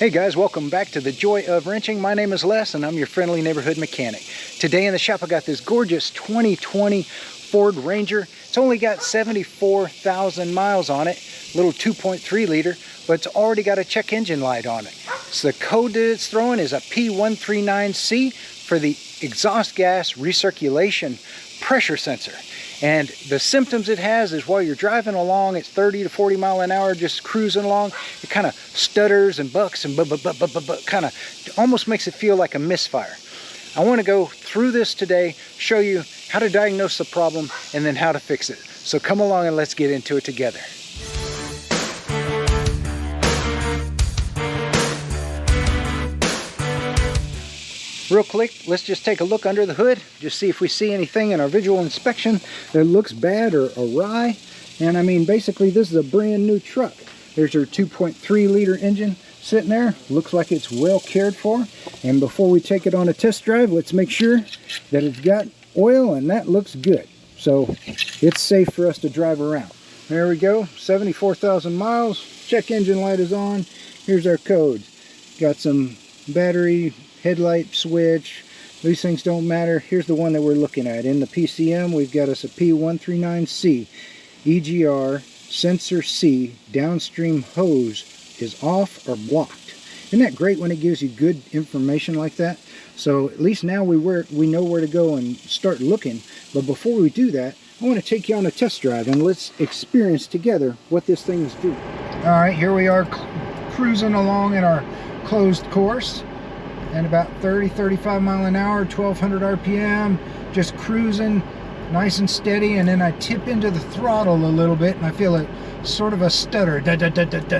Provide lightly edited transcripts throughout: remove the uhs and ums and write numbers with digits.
Hey guys, welcome back to the Joy of Wrenching. My name is Les and I'm your friendly neighborhood mechanic. Today in the shop I got this gorgeous 2020 Ford Ranger. It's only got 74,000 miles on it, little 2.3 liter, but it's already got a check engine light on it. So the code that it's throwing is a P0139C for the exhaust gas recirculation pressure sensor. And the symptoms it has is while you're driving along at 30 to 40 mile an hour, just cruising along, it kind of stutters and bucks and kind of almost makes it feel like a misfire. I want to go through this today, show you how to diagnose the problem and then how to fix it. So come along and let's get into it together. Real quick, let's just take a look under the hood, just see if we see anything in our visual inspection that looks bad or awry. And I mean, basically this is a brand new truck. There's our 2.3 liter engine sitting there. Looks like it's well cared for. And before we take it on a test drive, let's make sure that it's got oil, and that looks good. So it's safe for us to drive around. There we go, 74,000 miles. Check engine light is on. Here's our codes. Got some battery, headlight switch. These things don't matter. Here's the one that we're looking at. In the PCM, we've got us a P0139C. EGR sensor C downstream hose is off or blocked. Isn't that great when it gives you good information like that? So at least now we know where to go and start looking. But before we do that, I want to take you on a test drive and let's experience together what this thing is doing. All right, here we are cruising along in our closed course. And about 30-35 mile an hour, 1200 RPM, just cruising nice and steady. And then I tip into the throttle a little bit and I feel a sort of a stutter,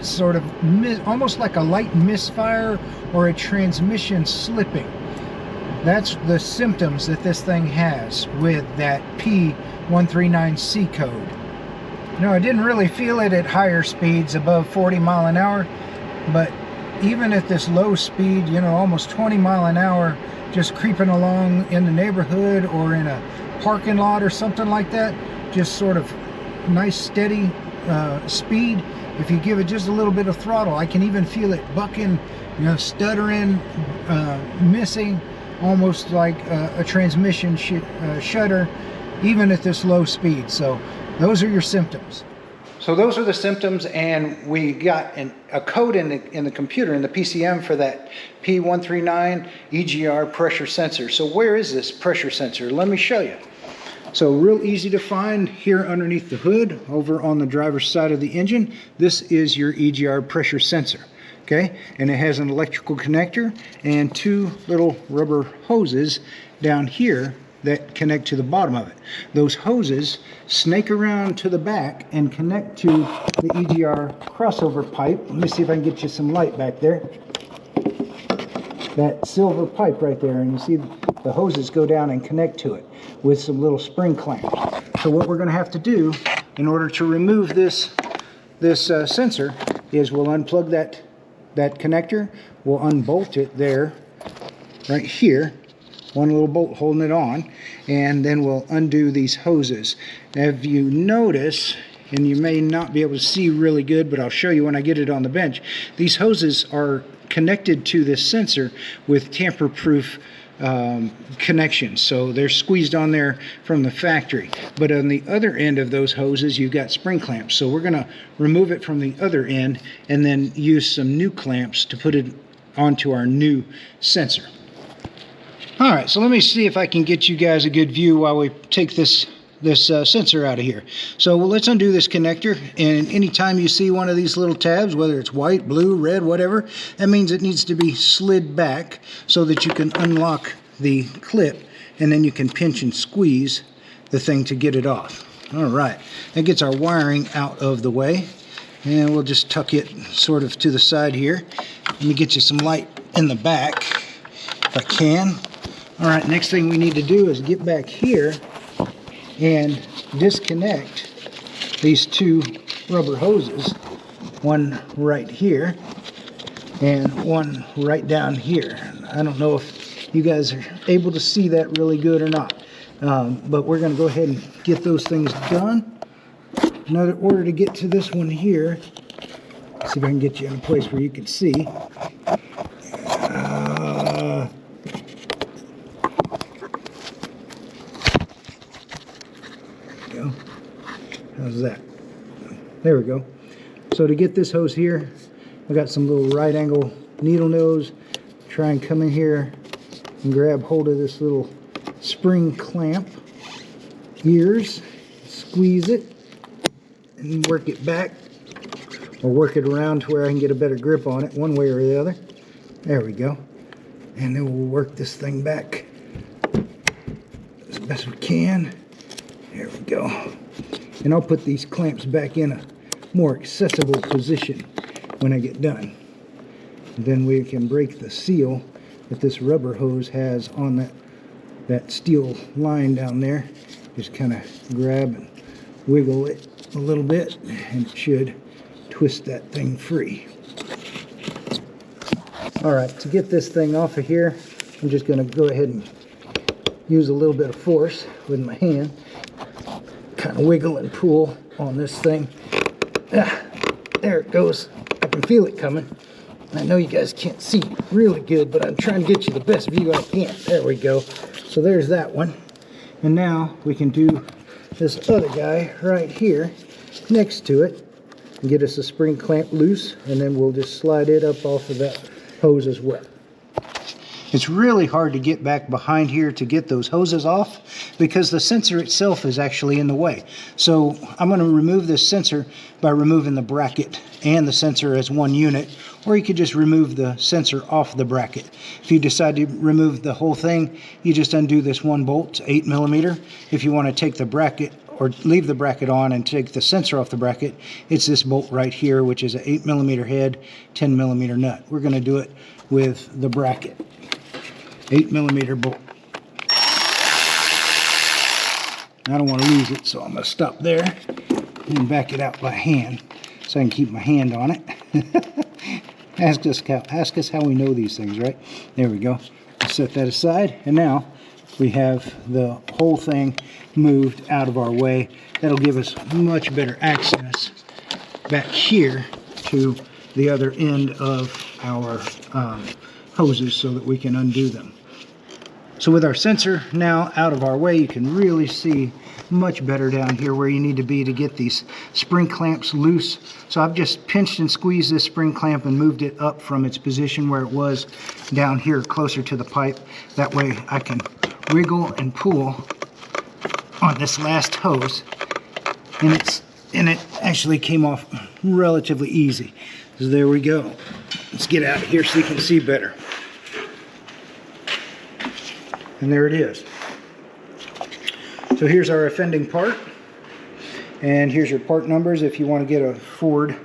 sort of almost like a light misfire or a transmission slipping. That's the symptoms that this thing has with that P0139C code. You know, I didn't really feel it at higher speeds above 40 mile an hour, but even at this low speed, you know, almost 20 mile an hour, just creeping along in the neighborhood or in a parking lot or something like that, just sort of nice steady speed. If you give it just a little bit of throttle, I can even feel it bucking, you know, stuttering, missing, almost like a transmission shudder, even at this low speed. So those are your symptoms. So those are the symptoms, and we got a code in the computer, in the PCM, for that P139 EGR pressure sensor. So where is this pressure sensor? Let me show you. So real easy to find here underneath the hood, over on the driver's side of the engine. This is your EGR pressure sensor, okay? And it has an electrical connector and two little rubber hoses down here that connect to the bottom of it. Those hoses snake around to the back and connect to the EGR crossover pipe. Let me see if I can get you some light back there. That silver pipe right there, and you see the hoses go down and connect to it with some little spring clamps. So what we're going to have to do in order to remove this sensor is we'll unplug that connector, we'll unbolt it there, right here, one little bolt holding it on, and then we'll undo these hoses. Now, if you notice, and you may not be able to see really good, but I'll show you when I get it on the bench, these hoses are connected to this sensor with tamper-proof connections, so they're squeezed on there from the factory. But on the other end of those hoses, you've got spring clamps, so we're going to remove it from the other end and then use some new clamps to put it onto our new sensor. All right, so let me see if I can get you guys a good view while we take this sensor out of here. So let's undo this connector, and anytime you see one of these little tabs, whether it's white, blue, red, whatever, that means it needs to be slid back so that you can unlock the clip, and then you can pinch and squeeze the thing to get it off. All right, that gets our wiring out of the way, and we'll just tuck it sort of to the side here. Let me get you some light in the back if I can. All right, next thing we need to do is get back here and disconnect these two rubber hoses, one right here and one right down here. I don't know if you guys are able to see that really good or not, but we're going to go ahead and get those things done. In order to get to this one here, see if I can get you in a place where you can see. There we go. So to get this hose here, I got some little right angle needle nose. Try and come in here and grab hold of this little spring clamp ears, squeeze it, and work it back, or work it around to where I can get a better grip on it, one way or the other. There we go. And then we'll work this thing back as best we can. There we go. And I'll put these clamps back in a more accessible position when I get done. And then we can break the seal that this rubber hose has on that steel line down there. Just kind of grab and wiggle it a little bit, and it should twist that thing free. Alright, to get this thing off of here, I'm just going to go ahead and use a little bit of force with my hand. Kind of wiggle and pull on this thing. There it goes. I can feel it coming. I know you guys can't see really good, but I'm trying to get you the best view I can. There we go. So there's that one. And now we can do this other guy right here next to it and get us a spring clamp loose, and then we'll just slide it up off of that hose as well. It's really hard to get back behind here to get those hoses off because the sensor itself is actually in the way. So I'm going to remove this sensor by removing the bracket and the sensor as one unit, or you could just remove the sensor off the bracket. If you decide to remove the whole thing, you just undo this one bolt, 8mm. If you want to take the bracket or leave the bracket on and take the sensor off the bracket, it's this bolt right here, which is an 8mm head, 10mm nut. We're going to do it with the bracket. 8mm bolt. I don't want to lose it, so I'm going to stop there and back it out by hand so I can keep my hand on it. Ask us how we know these things, right? There we go. I'll set that aside, and now we have the whole thing moved out of our way. That'll give us much better access back here to the other end of our hoses so that we can undo them. So with our sensor now out of our way, you can really see much better down here where you need to be to get these spring clamps loose. So I've just pinched and squeezed this spring clamp and moved it up from its position where it was down here closer to the pipe. That way I can wiggle and pull on this last hose, and it actually came off relatively easy. So there we go. Let's get out of here so you can see better. And there it is. So here's our offending part, and here's your part numbers if you want to get a Ford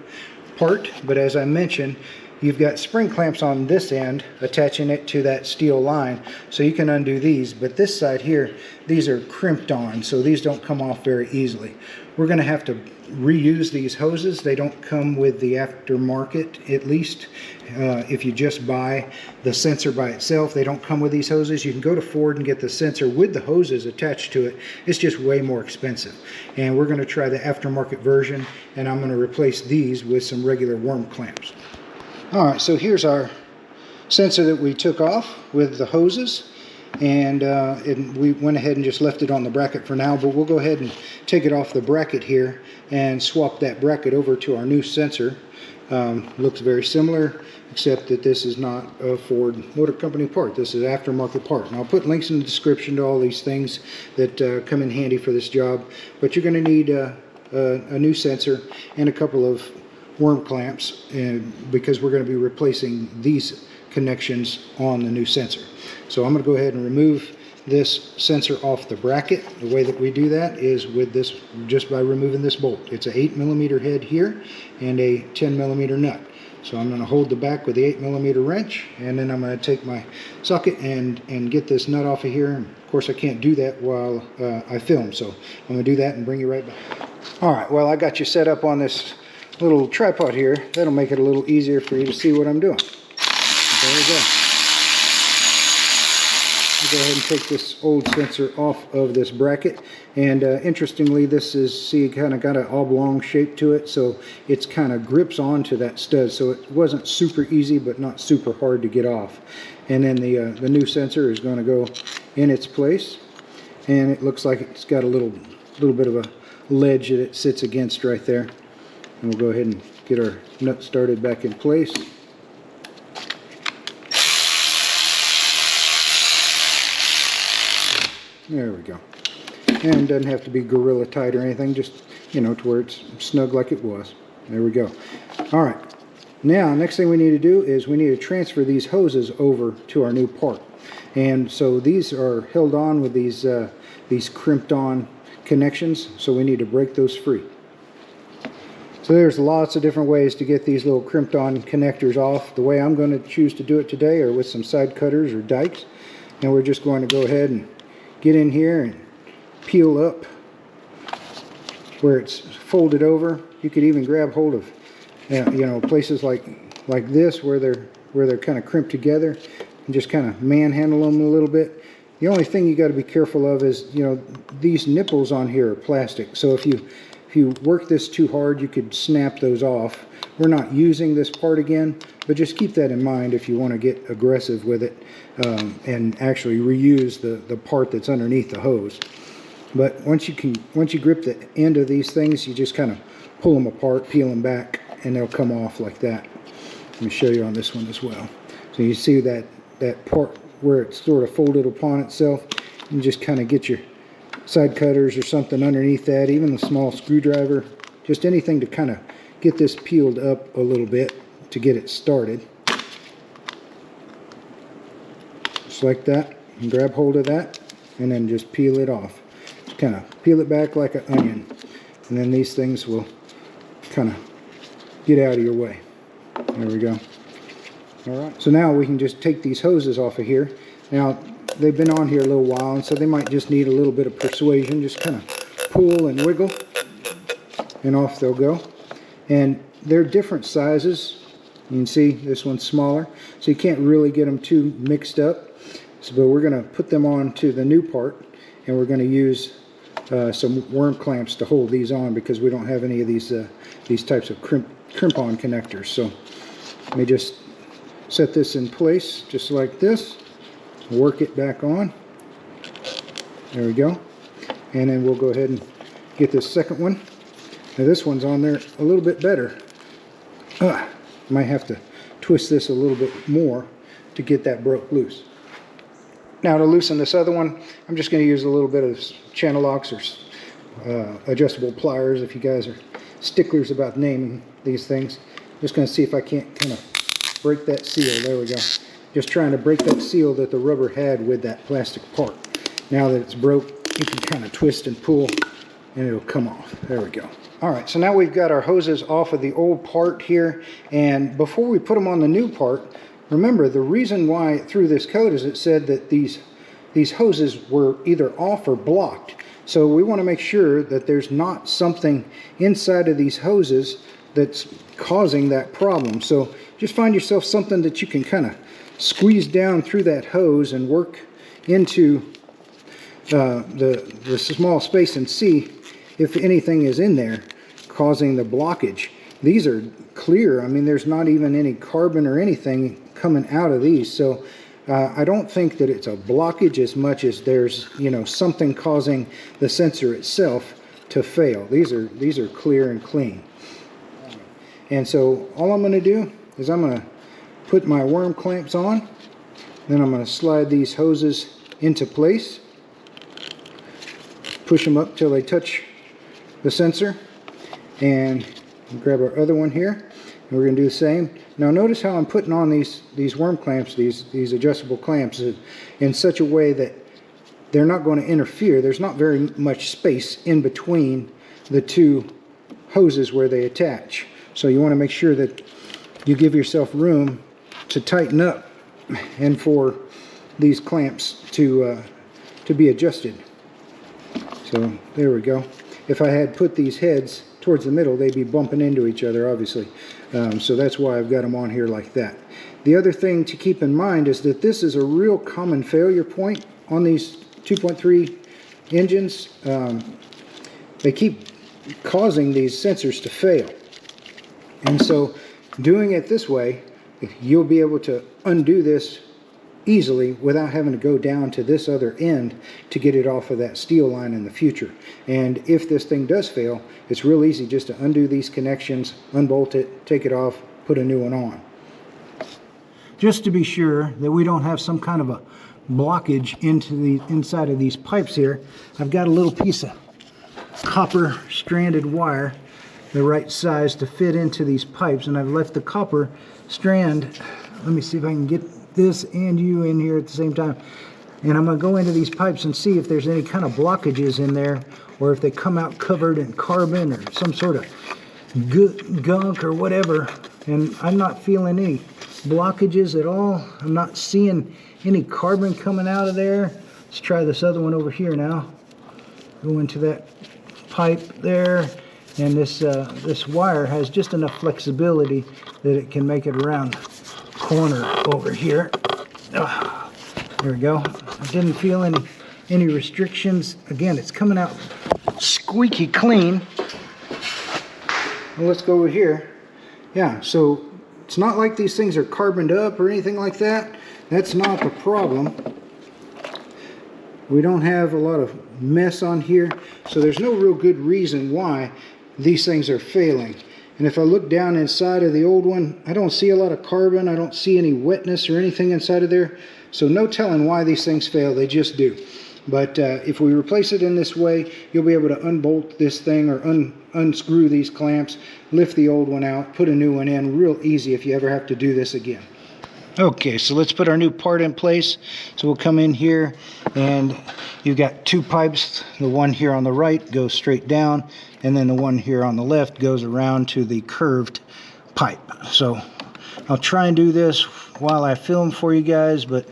part. But as I mentioned, you've got spring clamps on this end attaching it to that steel line, so you can undo these. But this side here, these are crimped on, so these don't come off very easily. We're going to have to reuse these hoses. They don't come with the aftermarket, at least. If you just buy the sensor by itself, they don't come with these hoses. You can go to Ford and get the sensor with the hoses attached to it. It's just way more expensive. And we're going to try the aftermarket version, and I'm going to replace these with some regular worm clamps. Alright, so here's our sensor that we took off with the hoses, and we went ahead and just left it on the bracket for now, but we'll go ahead and take it off the bracket here and swap that bracket over to our new sensor. Looks very similar, except that this is not a Ford Motor Company part. This is an aftermarket part. And I'll put links in the description to all these things that come in handy for this job. But you're going to need a new sensor and a couple of worm clamps, because we're going to be replacing these connections on the new sensor. So I'm going to go ahead and remove this sensor off the bracket. The way that we do that is with this, just by removing this bolt. It's an 8mm head here and a 10mm nut. So I'm going to hold the back with the 8mm wrench, and then I'm going to take my socket and get this nut off of here. And of course I can't do that while I film, so I'm going to do that and bring you right back. Alright, well, I got you set up on this little tripod here. That'll make it a little easier for you to see what I'm doing. There we go. I'll go ahead and take this old sensor off of this bracket, and interestingly, this is, see, kind of got an oblong shape to it, so it's kind of grips onto that stud, so it wasn't super easy but not super hard to get off. And then the new sensor is going to go in its place, and it looks like it's got a little bit of a ledge that it sits against right there. And we'll go ahead and get our nut started back in place. There we go. And it doesn't have to be gorilla tight or anything, just, you know, to where it's snug like it was. There we go. All right. Now, next thing we need to do is we need to transfer these hoses over to our new part. And so these are held on with these crimped on connections, so we need to break those free. So there's lots of different ways to get these little crimped on connectors off. The way I'm going to choose to do it today are with some side cutters or dikes. And we're just going to go ahead and get in here and peel up where it's folded over. You could even grab hold of you know, places like this where they're kind of crimped together, and just kind of manhandle them a little bit. The only thing you got to be careful of is, you know, these nipples on here are plastic, so if you work this too hard, you could snap those off. We're not using this part again, but just keep that in mind if you want to get aggressive with it and actually reuse the part that's underneath the hose. But once you grip the end of these things, you just kind of pull them apart, peel them back, and they'll come off like that. Let me show you on this one as well. So you see that part where it's sort of folded upon itself, and just kind of get your side cutters or something underneath that, even a small screwdriver, just anything to kind of get this peeled up a little bit to get it started. Just like that, and grab hold of that, and then just peel it off. Just kind of peel it back like an onion, and then these things will kind of get out of your way. There we go. Alright, so now we can just take these hoses off of here. Now, they've been on here a little while, and so they might just need a little bit of persuasion. Just kind of pull and wiggle, and off they'll go. And they're different sizes. You can see this one's smaller, so you can't really get them too mixed up. So, but we're going to put them on to the new part, and we're going to use some worm clamps to hold these on, because we don't have any of these types of crimp-on connectors. So let me just set this in place just like this, work it back on. There we go. And then we'll go ahead and get this second one. Now this one's on there a little bit better. Might have to twist this a little bit more to get that broke loose. Now to loosen this other one, I'm just going to use a little bit of channel locks or adjustable pliers if you guys are sticklers about naming these things. Just going to see if I can't kind of break that seal. There we go. Just trying to break that seal that the rubber had with that plastic part. Now that it's broke, you can kind of twist and pull and it'll come off. There we go. Alright, so now we've got our hoses off of the old part here, and before we put them on the new part, remember the reason why it threw this code is it said that these hoses were either off or blocked. So we want to make sure that there's not something inside of these hoses that's causing that problem. So just find yourself something that you can kind of squeeze down through that hose and work into the small space and see if anything is in there causing the blockage. These are clear. I mean, there's not even any carbon or anything coming out of these. So I don't think that it's a blockage as much as there's, you know, something causing the sensor itself to fail. These are clear and clean. And so all I'm going to do is I'm going to put my worm clamps on, then I'm going to slide these hoses into place, push them up till they touch the sensor, and grab our other one here, and we're going to do the same. Now notice how I'm putting on these worm clamps, these adjustable clamps, in such a way that they're not going to interfere. There's not very much space in between the two hoses where they attach. So you want to make sure that you give yourself room to tighten up and for these clamps to be adjusted. So there we go. If I had put these heads towards the middle, they'd be bumping into each other, obviously. So that's why I've got them on here like that. The other thing to keep in mind is that this is a real common failure point on these 2.3 engines. They keep causing these sensors to fail. And so doing it this way, you'll be able to undo this easily without having to go down to this other end to get it off of that steel line in the future. And if this thing does fail, it's real easy just to undo these connections, unbolt it, take it off, put a new one on. Just to be sure that we don't have some kind of a blockage into the inside of these pipes here, I've got a little piece of copper stranded wire, the right size to fit into these pipes, and I've left the copper strand, let me see if I can get this and you in here at the same time, and I'm going to go into these pipes and see if there's any kind of blockages in there, or if they come out covered in carbon or some sort of gunk or whatever. And I'm not feeling any blockages at all. I'm not seeing any carbon coming out of there. Let's try this other one over here now. Go into that pipe there, and this wire has just enough flexibility that it can make it around the corner over here. There we go. I didn't feel any restrictions. Again, it's coming out squeaky clean. Well, let's go over here. Yeah, so it's not like these things are carboned up or anything like that. That's not the problem. We don't have a lot of mess on here, so there's no real good reason why these things are failing. And if I look down inside of the old one, I don't see a lot of carbon. I don't see any wetness or anything inside of there. So no telling why these things fail. They just do. But if we replace it in this way, you'll be able to unbolt this thing or unscrew these clamps, lift the old one out, put a new one in real easy if you ever have to do this again. Okay, so let's put our new part in place. So we'll come in here, and you've got two pipes. The one here on the right goes straight down, and then the one here on the left goes around to the curved pipe. So I'll try and do this while I film for you guys, but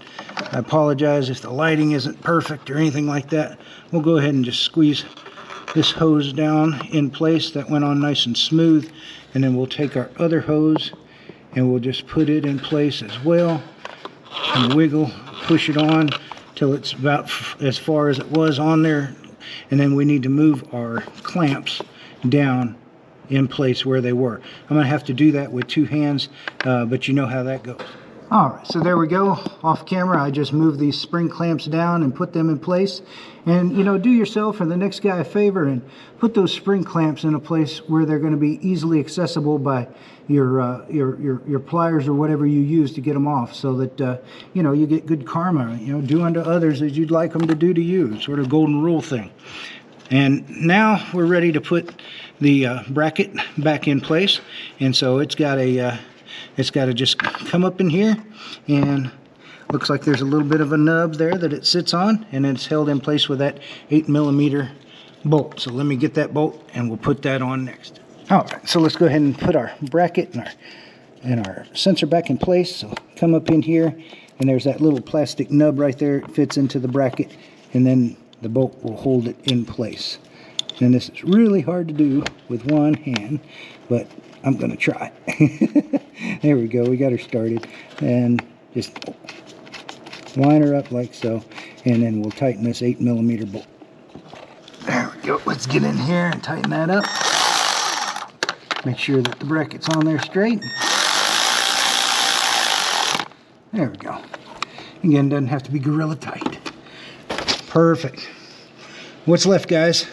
I apologize if the lighting isn't perfect or anything like that. We'll go ahead and just squeeze this hose down in place. That went on nice and smooth, and then we'll take our other hose and we'll just put it in place as well and wiggle, push it on till it's about as far as it was on there, and then we need to move our clamps down in place where they were. I'm going to have to do that with two hands, but you know how that goes. Alright, so there we go. Off camera, I just moved these spring clamps down and put them in place. And, you know, do yourself and the next guy a favor and put those spring clamps in a place where they're going to be easily accessible by your pliers or whatever you use to get them off, so that, you know, you get good karma. You know, do unto others as you'd like them to do to you. Sort of golden rule thing. And now we're ready to put the bracket back in place. And so it's got to just come up in here, and looks like there's a little bit of a nub there that it sits on, and it's held in place with that 8mm bolt. So let me get that bolt and we'll put that on next. Alright, so let's go ahead and put our bracket and our sensor back in place. So come up in here, and there's that little plastic nub right there. It fits into the bracket, and then the bolt will hold it in place. And this is really hard to do with one hand, but I'm going to try. There we go. We got her started. And just line her up like so. And then we'll tighten this 8mm bolt. There we go. Let's get in here and tighten that up. Make sure that the bracket's on there straight. There we go. Again, doesn't have to be gorilla tight. Perfect. What's left, guys?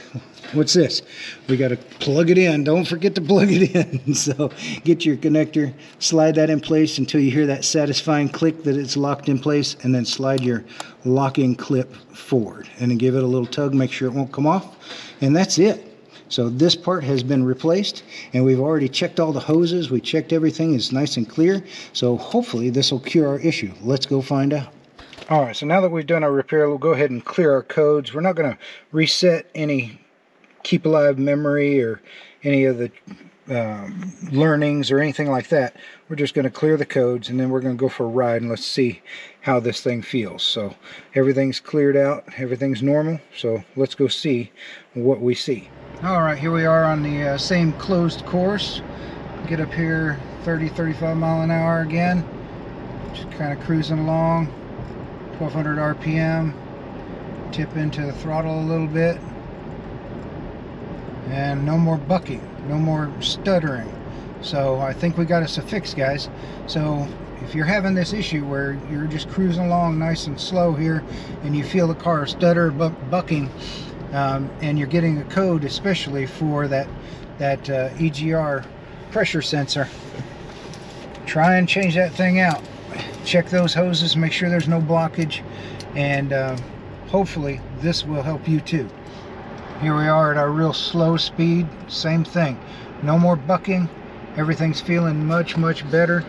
What's this? We got to plug it in. Don't forget to plug it in. So get your connector, slide that in place until you hear that satisfying click that it's locked in place, and then slide your locking clip forward and then give it a little tug, make sure it won't come off, and that's it. So this part has been replaced, and we've already checked all the hoses. We checked everything is nice and clear, so hopefully this will cure our issue. Let's go find out. Alright, so now that we've done our repair, we'll go ahead and clear our codes. We're not going to reset any keep alive memory or any of the learnings or anything like that. We're just going to clear the codes, and then we're going to go for a ride, and let's see how this thing feels. So everything's cleared out, everything's normal, so let's go see what we see. Alright, here we are on the same closed course. Get up here 30-35 mile an hour again, just kind of cruising along, 1200 RPM, tip into the throttle a little bit. And no more bucking, no more stuttering. So I think we got us a fix, guys. So if you're having this issue where you're just cruising along nice and slow here and you feel the car stutter, bucking, and you're getting a code especially for that EGR pressure sensor, try and change that thing out. Check those hoses, make sure there's no blockage, and hopefully this will help you too. Here we are at our real slow speed, same thing, no more bucking, everything's feeling much better.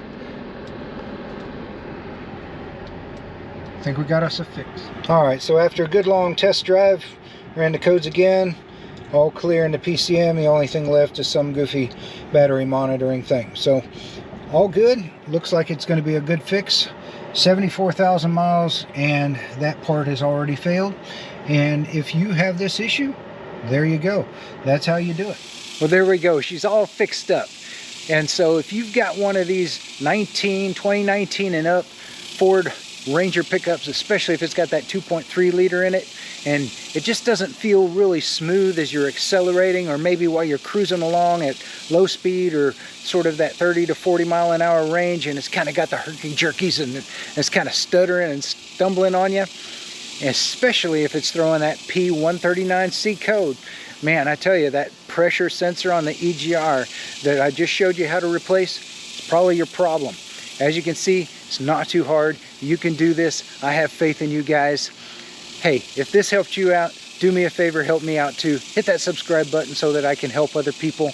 I think we got us a fix. Alright, so after a good long test drive, ran the codes again, all clear in the PCM. The only thing left is some goofy battery monitoring thing. So all good, looks like it's going to be a good fix. 74,000 miles and that part has already failed. And if you have this issue, there you go, that's how you do it. Well, there we go, she's all fixed up. And so if you've got one of these 2019 and up Ford Ranger pickups, especially if it's got that 2.3 liter in it, and it just doesn't feel really smooth as you're accelerating, or maybe while you're cruising along at low speed or sort of that 30 to 40 mile an hour range, and it's kind of got the herky-jerkies and it's kind of stuttering and stumbling on you, especially if it's throwing that P0139C code. Man, I tell you, that pressure sensor on the EGR that I just showed you how to replace is probably your problem. As you can see, it's not too hard. You can do this. I have faith in you guys. Hey, if this helped you out, do me a favor, help me out too. Hit that subscribe button so that I can help other people.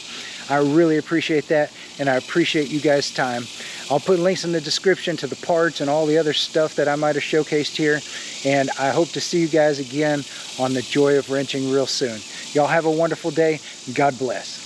I really appreciate that, and I appreciate you guys' time. I'll put links in the description to the parts and all the other stuff that I might have showcased here, and I hope to see you guys again on the Joy of Wrenching real soon. Y'all have a wonderful day. God bless.